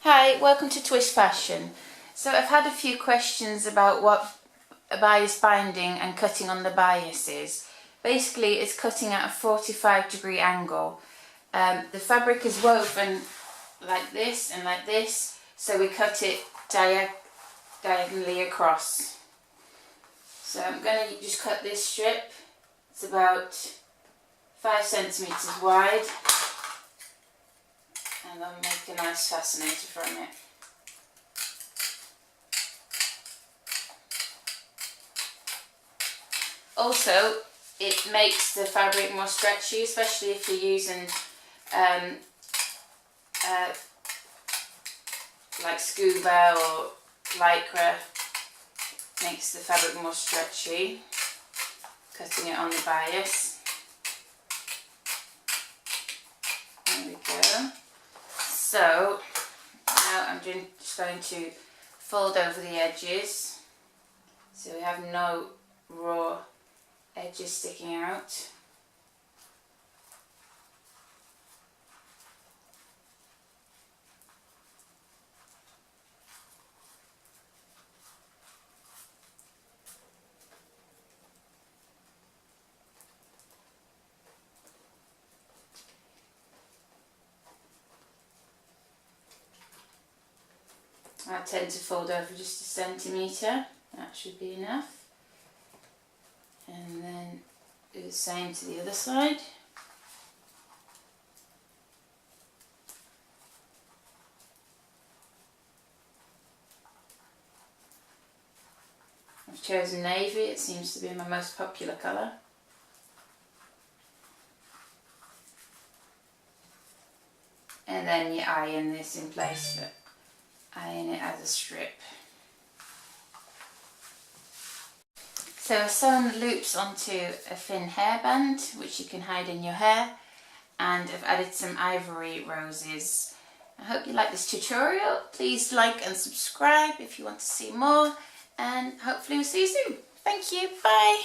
Hi, welcome to Twist Fashion. So I've had a few questions about what a bias binding and cutting on the bias is. Basically it's cutting at a 45-degree angle. The fabric is woven like this and like this, so we cut it diagonally across. So I'm going to just cut this strip. It's about 5 centimeters wide. And I'll make a nice fascinator from it. Also, it makes the fabric more stretchy, especially if you're using like scuba or lycra. Makes the fabric more stretchy. Cutting it on the bias. There we go. So now I'm just going to fold over the edges so we have no raw edges sticking out. I tend to fold over just a centimetre, that should be enough. And then do the same to the other side. I've chosen navy, it seems to be my most popular colour. And then you iron this in place, but iron it as a strip. So I've sewn loops onto a thin hairband, which you can hide in your hair, and I've added some ivory roses. I hope you like this tutorial. Please like and subscribe if you want to see more, and hopefully we'll see you soon. Thank you, bye!